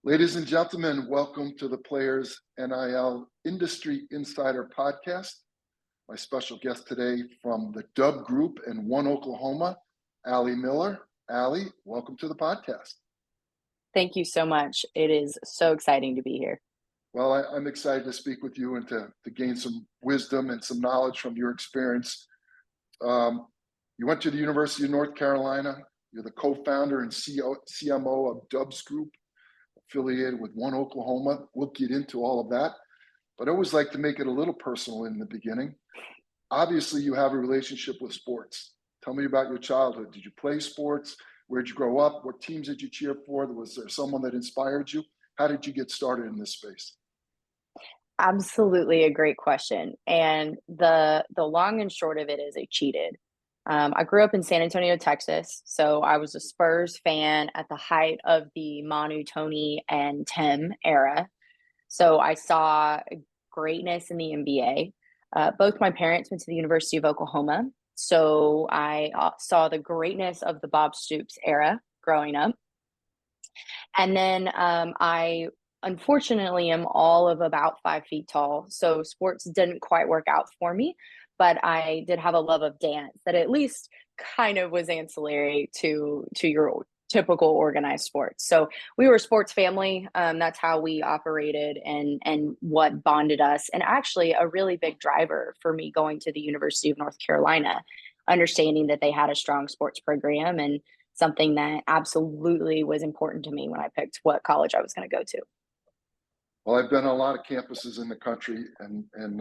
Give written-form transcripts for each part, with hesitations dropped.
Ladies and gentlemen, welcome to the Players NIL Industry Insider Podcast. My special guest today from the Dub Group in 1Oklahoma, Allie Miller. Allie, welcome to the podcast. Thank you so much. It is so exciting to be here. Well, I'm excited to speak with you and to gain some wisdom and some knowledge from your experience. You went to the University of North Carolina. You're the co-founder and CMO of Dubs Group, affiliated with 1Oklahoma. We'll get into all of that, but I always like to make it a little personal in the beginning. Obviously, you have a relationship with sports. Tell me about your childhood. Did you play sports? Where'd you grow up? What teams did you cheer for? Was there someone that inspired you? How did you get started in this space? Absolutely a great question. And the long and short of it is I cheated. I grew up in San Antonio, Texas. So I was a Spurs fan at the height of the Manu, Tony, and Tim era. So I saw greatness in the NBA. Both my parents went to the University of Oklahoma. So I saw the greatness of the Bob Stoops era growing up. And then I unfortunately am all of about 5 feet tall. So sports didn't quite work out for me, but I did have a love of dance that at least kind of was ancillary to your typical organized sports. So we were a sports family. That's how we operated and what bonded us. And actually a really big driver for me going to the University of North Carolina, understanding that they had a strong sports program and something that absolutely was important to me when I picked what college I was going to go to. Well, I've been on a lot of campuses in the country, and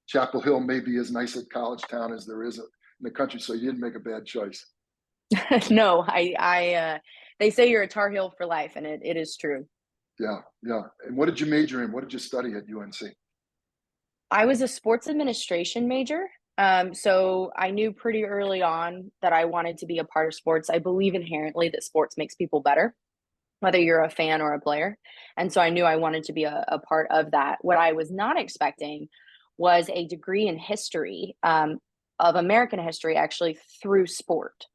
Chapel Hill may be as nice a college town as there is in the country, so you didn't make a bad choice. No, they say you're a Tar Heel for life, and it is true. Yeah. And what did you major in? What did you study at UNC? I was a sports administration major. So I knew pretty early on that I wanted to be a part of sports. I believe inherently that sports makes people better, whether you're a fan or a player. And so I knew I wanted to be a part of that. What I was not expecting was a degree in history, of American history, actually through sport.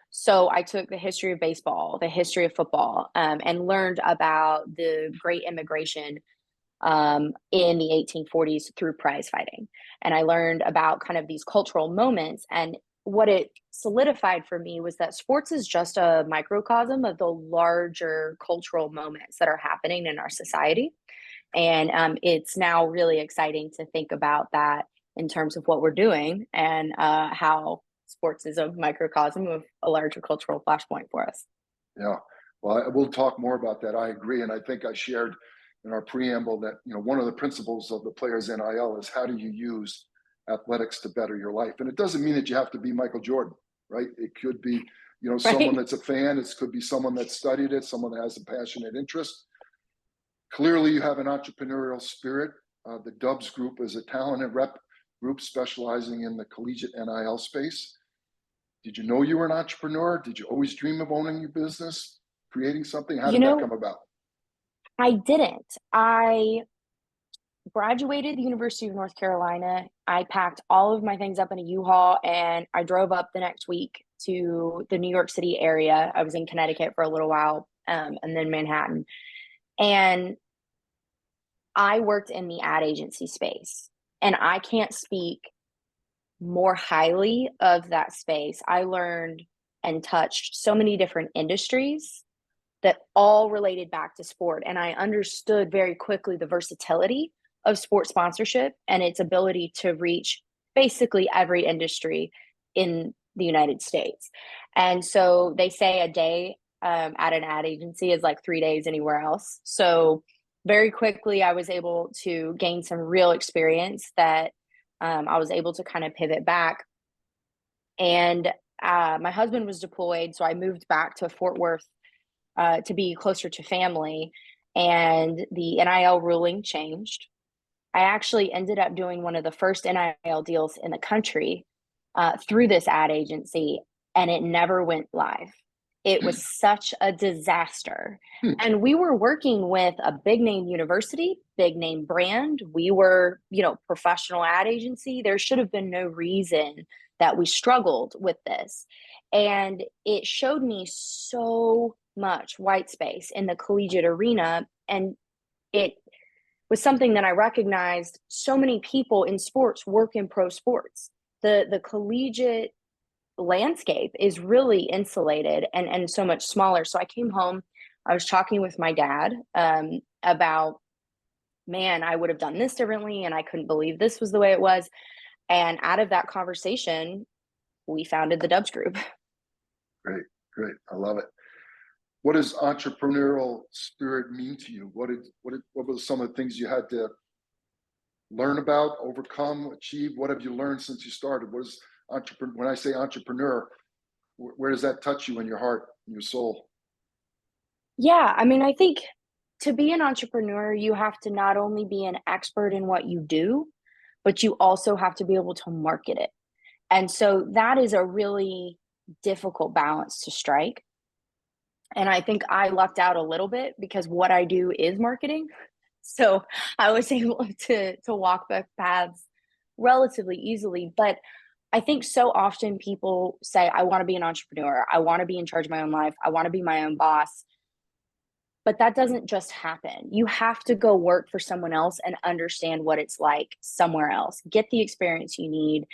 So I took the history of baseball, the history of football, and learned about the great immigration in the 1840s through prize fighting. And I learned about kind of these cultural moments. And what it solidified for me was that sports is just a microcosm of the larger cultural moments that are happening in our society. And it's now really exciting to think about that in terms of what we're doing and how sports is a microcosm of a larger cultural flashpoint for us. Yeah. Well, we'll talk more about that. I agree. And I think I shared in our preamble that, one of the principles of the Players NIL is how do you use athletics to better your life? And it doesn't mean that you have to be Michael Jordan, right? It could be, someone that's a fan. It could be someone that studied it, someone that has a passionate interest. Clearly, you have an entrepreneurial spirit. The Dubs Group is a talented rep group specializing in the collegiate NIL space. Did you know you were an entrepreneur? Did you always dream of owning your business, creating something? How did that come about? I didn't. I graduated the University of North Carolina. I packed all of my things up in a U-Haul and I drove up the next week to the New York City area. I was in Connecticut for a little while, and then Manhattan. And I worked in the ad agency space. And I can't speak more highly of that space. I learned and touched so many different industries that all related back to sport. And I understood very quickly the versatility of sports sponsorship and its ability to reach basically every industry in the United States. And so they say a day at an ad agency is like 3 days anywhere else. So very quickly, I was able to gain some real experience that I was able to kind of pivot back. And my husband was deployed, so I moved back to Fort Worth to be closer to family, and the NIL ruling changed. I actually ended up doing one of the first NIL deals in the country through this ad agency, and it never went live. It was such a disaster. And we were working with a big name university, big name brand. We were, professional ad agency. There should have been no reason that we struggled with this. And it showed me so much white space in the collegiate arena And it was something that I recognized. So many people in sports work in pro sports. The collegiate landscape is really insulated and so much smaller. So I came home, I was talking with my dad about, man, I would have done this differently, and I couldn't believe this was the way it was. And out of that conversation, we founded the Dubs Group. Great, great. I love it. What does entrepreneurial spirit mean to you? What were some of the things you had to learn about, overcome, achieve? What have you learned since you started? What is entrepreneur? When I say entrepreneur, where does that touch you in your heart, in your soul? Yeah, I mean, I think to be an entrepreneur, you have to not only be an expert in what you do, but you also have to be able to market it. And so that is a really difficult balance to strike. And I think I lucked out a little bit because what I do is marketing. So I was able to walk the paths relatively easily. But I think so often people say, I want to be an entrepreneur. I want to be in charge of my own life. I want to be my own boss. But that doesn't just happen. You have to go work for someone else and understand what it's like somewhere else. Get the experience you need,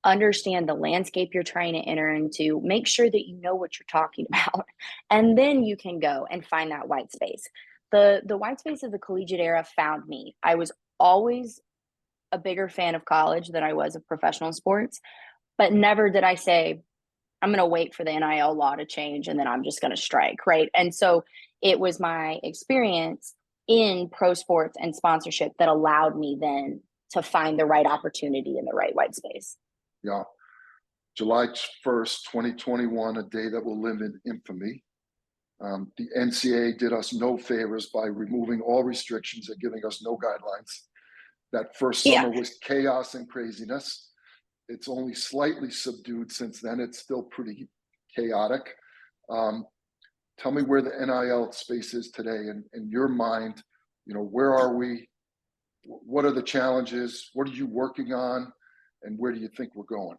understand the landscape you're trying to enter into, make sure that you know what you're talking about, and then you can go and find that white space. The white space of the collegiate era found me. I was always a bigger fan of college than I was of professional sports, but never did I say, I'm going to wait for the NIL law to change and then I'm just going to strike, right? And so it was my experience in pro sports and sponsorship that allowed me then to find the right opportunity in the right white space. Yeah. July 1st, 2021, a day that will live in infamy. The NCAA did us no favors by removing all restrictions and giving us no guidelines. That first summer was chaos and craziness. It's only slightly subdued since then. It's still pretty chaotic. Tell me where the NIL space is today in your mind. You know, where are we? What are the challenges? What are you working on? And where do you think we're going?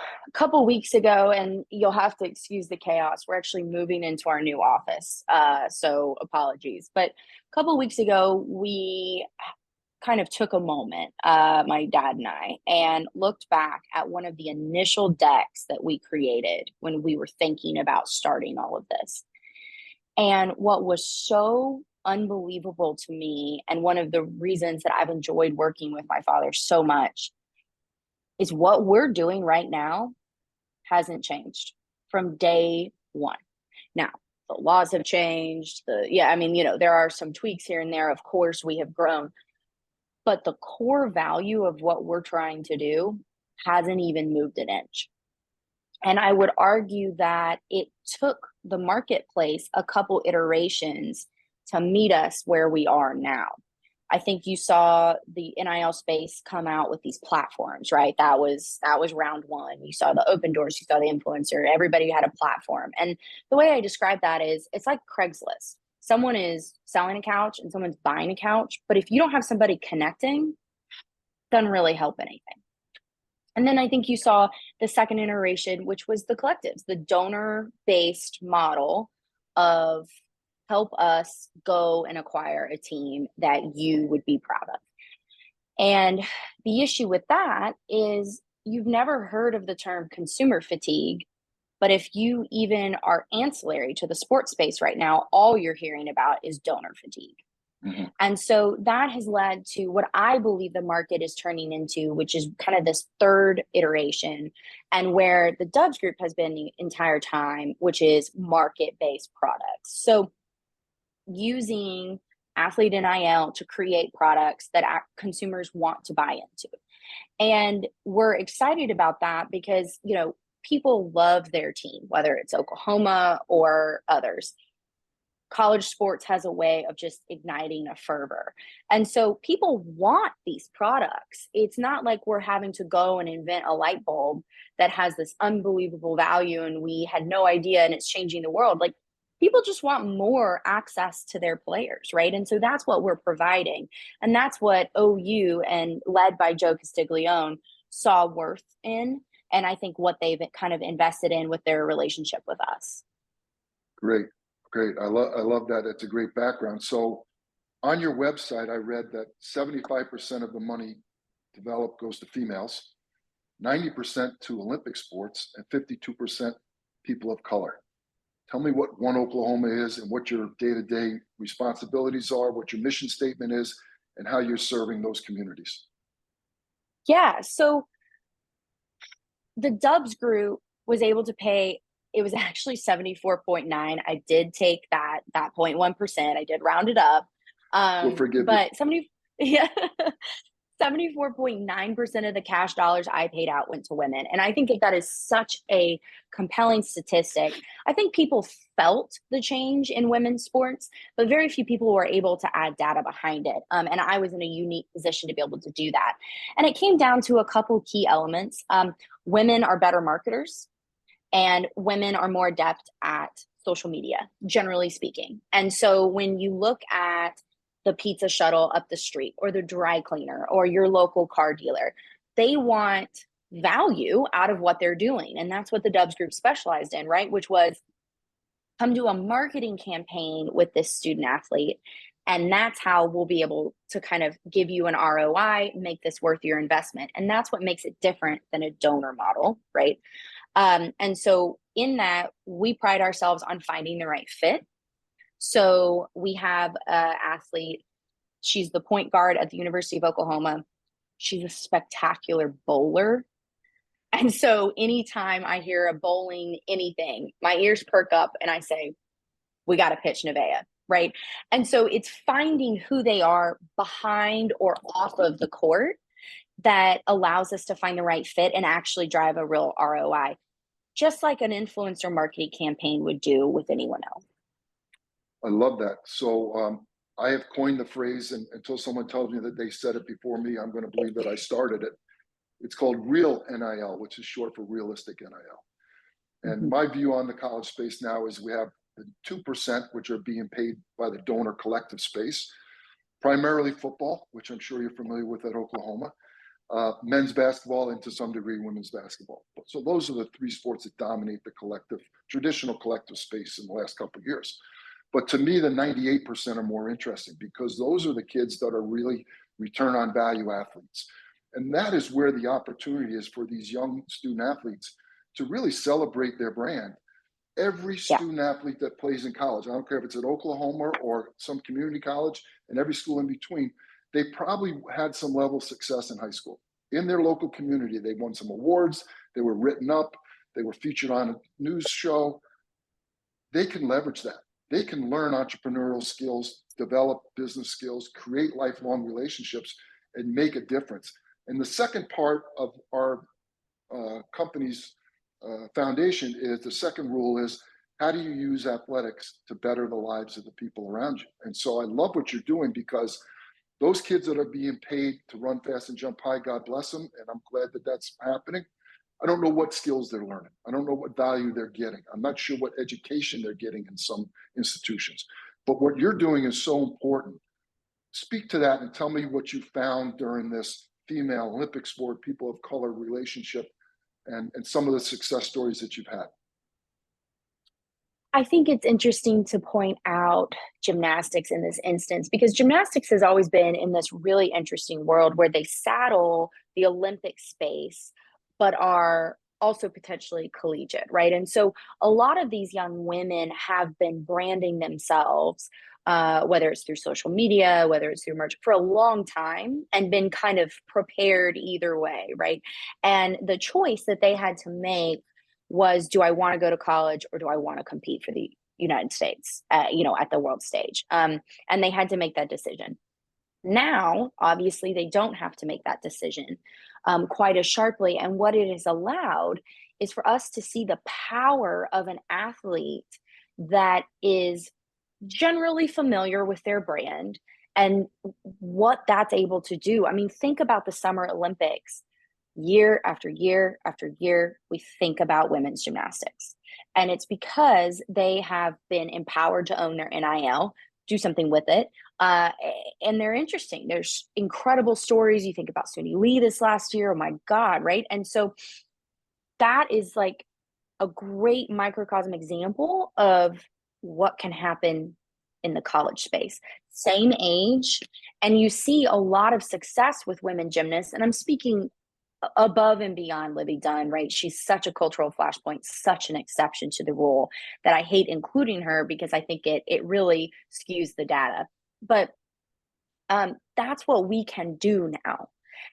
A couple weeks ago, and you'll have to excuse the chaos, we're actually moving into our new office. So apologies. But a couple weeks ago, we kind of took a moment, my dad and I, and looked back at one of the initial decks that we created when we were thinking about starting all of this. And what was so unbelievable to me, and one of the reasons that I've enjoyed working with my father so much, is what we're doing right now hasn't changed from day one. Now, the laws have changed. There are some tweaks here and there. Of course, we have grown, but the core value of what we're trying to do hasn't even moved an inch. And I would argue that it took the marketplace a couple iterations to meet us where we are now. I think you saw the NIL space come out with these platforms, right? That was round one. You saw the open doors, you saw the influencer, everybody had a platform. And the way I describe that is it's like Craigslist. Someone is selling a couch and someone's buying a couch, but if you don't have somebody connecting, it doesn't really help anything. And then I think you saw the second iteration, which was the collectives, the donor-based model of help us go and acquire a team that you would be proud of. And the issue with that is you've never heard of the term consumer fatigue, but if you even are ancillary to the sports space right now, all you're hearing about is donor fatigue. Mm-hmm. And so that has led to what I believe the market is turning into, which is kind of this third iteration, and where the Dubs Group has been the entire time, which is market-based products. So using athlete NIL to create products that consumers want to buy into. And we're excited about that because, people love their team, whether it's Oklahoma or others. College sports has a way of just igniting a fervor. And so people want these products. It's not like we're having to go and invent a light bulb that has this unbelievable value and we had no idea and it's changing the world. Like, people just want more access to their players, right? And so that's what we're providing. And that's what OU and led by Joe Castiglione saw worth in. And I think what they've kind of invested in with their relationship with us. Great. Great. I love that. It's a great background. So on your website, I read that 75% of the money developed goes to females, 90% to Olympic sports, and 52% people of color. Tell me what One Oklahoma is and what your day-to-day responsibilities are, what your mission statement is, and how you're serving those communities. Yeah, so the Dubs group was able to pay, it was actually 74.9. I did take that 0.1%. I did round it up. We'll forgive you. But 70 yeah. 74.9% of the cash dollars I paid out went to women. And I think that is such a compelling statistic. I think people felt the change in women's sports, but very few people were able to add data behind it. And I was in a unique position to be able to do that. And it came down to a couple key elements. Women are better marketers, and women are more adept at social media, generally speaking. And so when you look at the pizza shuttle up the street or the dry cleaner or your local car dealer, they want value out of what they're doing. And that's what the Dubs group specialized in, right? Which was come do a marketing campaign with this student athlete. And that's how we'll be able to kind of give you an ROI, make this worth your investment. And that's what makes it different than a donor model, right? And so in that, we pride ourselves on finding the right fit. So we have an athlete. She's the point guard at the University of Oklahoma. She's a spectacular bowler. And so anytime I hear a bowling anything, my ears perk up and I say, we got to pitch Nevaeh, right? And so it's finding who they are behind or off of the court that allows us to find the right fit and actually drive a real ROI, just like an influencer marketing campaign would do with anyone else. I love that. So I have coined the phrase, and until someone tells me that they said it before me, I'm going to believe that I started it. It's called real NIL, which is short for realistic NIL. And my view on the college space now is we have the 2%, which are being paid by the donor collective space, primarily football, which I'm sure you're familiar with at Oklahoma, men's basketball, and to some degree, women's basketball. So those are the three sports that dominate the collective, traditional collective space in the last couple of years. But to me, the 98% are more interesting because those are the kids that are really return on value athletes. And that is where the opportunity is for these young student athletes to really celebrate their brand. Every student athlete that plays in college, I don't care if it's at Oklahoma or some community college and every school in between, they probably had some level of success in high school. In their local community, they won some awards, they were written up, they were featured on a news show. They can leverage that. They can learn entrepreneurial skills, develop business skills, create lifelong relationships, and make a difference. And the second part of our company's foundation is the second rule is how do you use athletics to better the lives of the people around you? And so I love what you're doing because those kids that are being paid to run fast and jump high, God bless them. And I'm glad that that's happening. I don't know what skills they're learning. I don't know what value they're getting. I'm not sure what education they're getting in some institutions. But what you're doing is so important. Speak to that and tell me what you found during this female Olympic sport, people of color relationship, and some of the success stories that you've had. I think it's interesting to point out gymnastics in this instance because gymnastics has always been in this really interesting world where they saddle the Olympic space, but are also potentially collegiate, right? And so a lot of these young women have been branding themselves, whether it's through social media, whether it's through merch, for a long time and been kind of prepared either way, right? And the choice that they had to make was, do I want to go to college or do I want to compete for the United States, at the world stage? And they had to make that decision. Now, obviously, they don't have to make that decision quite as sharply. And what it has allowed is for us to see the power of an athlete that is generally familiar with their brand and what that's able to do. I mean, think about the Summer Olympics. Year after year after year, we think about women's gymnastics. And it's because they have been empowered to own their NIL, do something with it. And they're interesting. There's incredible stories. You think about Suni Lee this last year. Oh my God, right? And so that is like a great microcosm example of what can happen in the college space. Same age, and you see a lot of success with women gymnasts. And I'm speaking above and beyond Libby Dunn, right? She's such a cultural flashpoint, such an exception to the rule that I hate including her because I think it really skews the data. But that's what we can do now,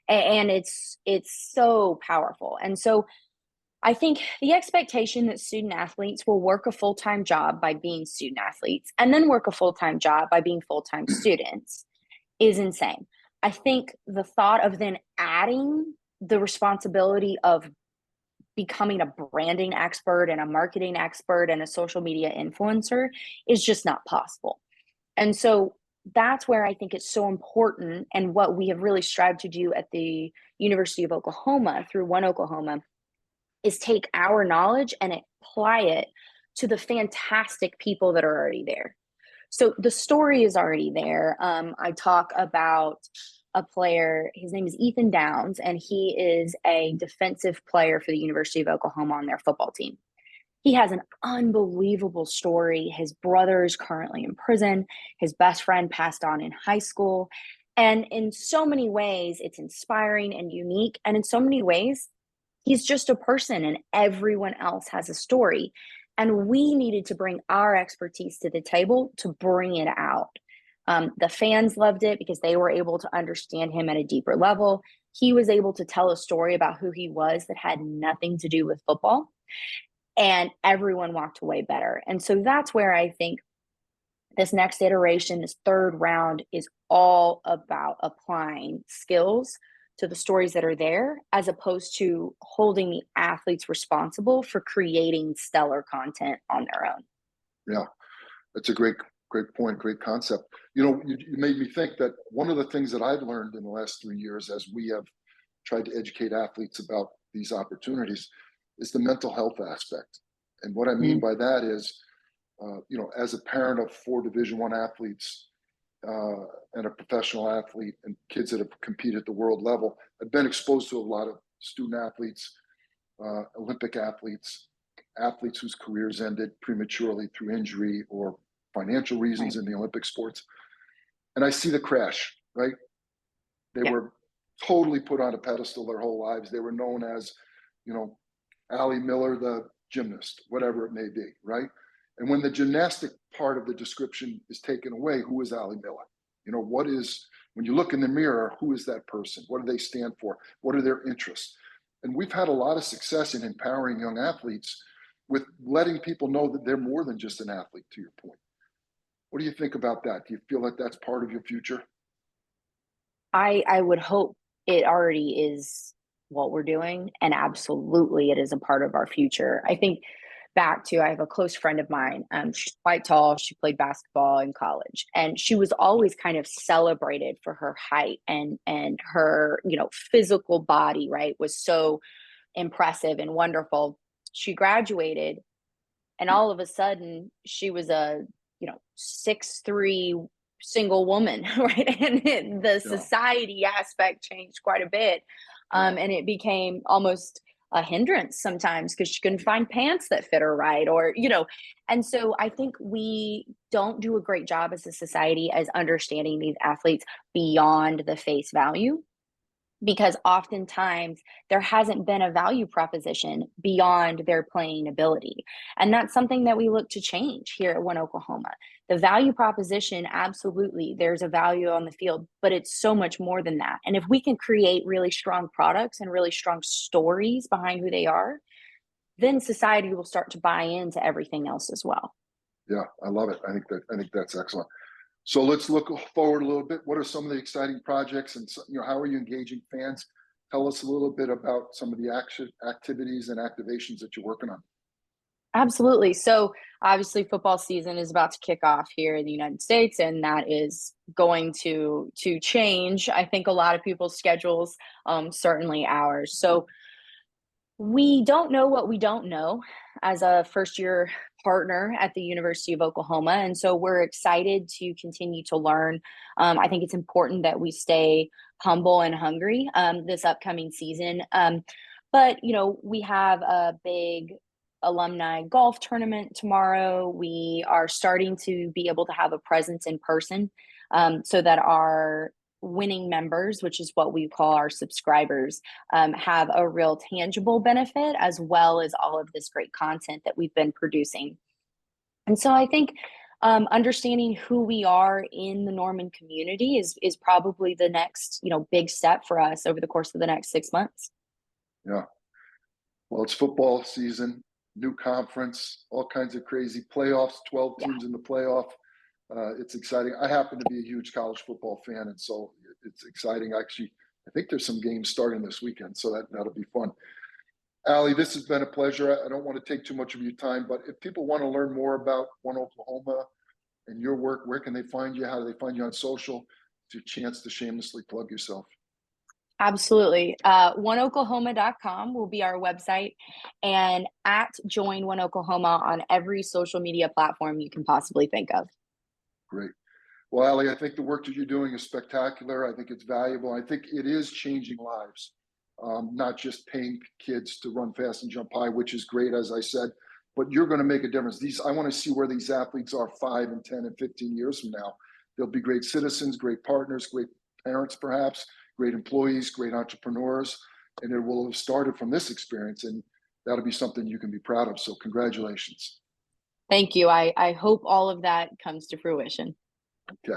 and it's so powerful. And so I think the expectation that student athletes will work a full-time job by being student athletes and then work a full-time job by being full-time students is insane. I think the thought of then adding the responsibility of becoming a branding expert and a marketing expert and a social media influencer is just not possible. And so that's where I think it's so important, and what we have really strived to do at the University of Oklahoma through 1Oklahoma is take our knowledge and apply it to the fantastic people that are already there. So the story is already there. I talk about a player, his name is Ethan Downs, and he is a defensive player for the University of Oklahoma on their football team. He has an unbelievable story. His brother is currently in prison. His best friend passed on in high school. And in so many ways, it's inspiring and unique. And in so many ways, he's just a person and everyone else has a story. And we needed to bring our expertise to the table to bring it out. The fans loved it because they were able to understand him at a deeper level. He was able to tell a story about who he was that had nothing to do with football. And everyone walked away better. And so that's where I think this next iteration, this third round, is all about applying skills to the stories that are there, as opposed to holding the athletes responsible for creating stellar content on their own. Yeah, that's a great point, great concept. You made me think that one of the things that I've learned in the last 3 years as we have tried to educate athletes about these opportunities is the mental health aspect. And what I mean by that is, as a parent of 4 Division I athletes and a professional athlete and kids that have competed at the world level, I've been exposed to a lot of student athletes, Olympic athletes, athletes whose careers ended prematurely through injury or financial reasons in the Olympic sports. And I see the crash, right? They were totally put on a pedestal their whole lives. They were known as, Allie Miller, the gymnast, whatever it may be, right? And when the gymnastic part of the description is taken away, who is Allie Miller? When you look in the mirror, who is that person? What do they stand for? What are their interests? And we've had a lot of success in empowering young athletes with letting people know that they're more than just an athlete, to your point. What do you think about that? Do you feel like that's part of your future? I would hope it already is what we're doing, and absolutely it is a part of our future. I think back to, I have a close friend of mine. She's quite tall. She played basketball in college, and she was always kind of celebrated for her height and her, physical body, right, was so impressive and wonderful. She graduated, and all of a sudden she was a 6'3" single woman, right? And the society aspect changed quite a bit. And it became almost a hindrance sometimes because she couldn't find pants that fit her right, or and so I think we don't do a great job as a society as understanding these athletes beyond the face value, because oftentimes there hasn't been a value proposition beyond their playing ability. And that's something that we look to change here at 1Oklahoma. The value proposition, absolutely, there's a value on the field, but it's so much more than that. And if we can create really strong products and really strong stories behind who they are, then society will start to buy into everything else as well. Yeah, I love it. I think that's excellent. So let's look forward a little bit. What are some of the exciting projects, and how are you engaging fans? Tell us a little bit about some of the activities and activations that you're working on. Absolutely. So obviously football season is about to kick off here in the United States, and that is going to change, I think, a lot of people's schedules, certainly ours. So we don't know what we don't know as a first year partner at the University of Oklahoma. And so we're excited to continue to learn. I think it's important that we stay humble and hungry this upcoming season. But, we have a big alumni golf tournament tomorrow. We are starting to be able to have a presence in person, so that our winning members, which is what we call our subscribers, have a real tangible benefit, as well as all of this great content that we've been producing. And so I think understanding who we are in the Norman community is probably the next, big step for us over the course of the next 6 months. Yeah. Well, it's football season, new conference, all kinds of crazy playoffs, 12 teams in the playoff. It's exciting. I happen to be a huge college football fan, and so it's exciting. Actually, I think there's some games starting this weekend, so that'll be fun. Allie, this has been a pleasure. I don't want to take too much of your time, but if people want to learn more about 1Oklahoma and your work, where can they find you? How do they find you on social? It's your chance to shamelessly plug yourself. Absolutely. 1Oklahoma.com will be our website, and at Join 1Oklahoma on every social media platform you can possibly think of. Great. Well, Allie, I think the work that you're doing is spectacular. I think it's valuable. I think it is changing lives, not just paying kids to run fast and jump high, which is great, as I said, but you're going to make a difference. I want to see where these athletes are 5 and 10 and 15 years from now. They'll be great citizens, great partners, great parents, perhaps, great employees, great entrepreneurs, and it will have started from this experience, and that'll be something you can be proud of. So congratulations. Thank you. I hope all of that comes to fruition. Okay.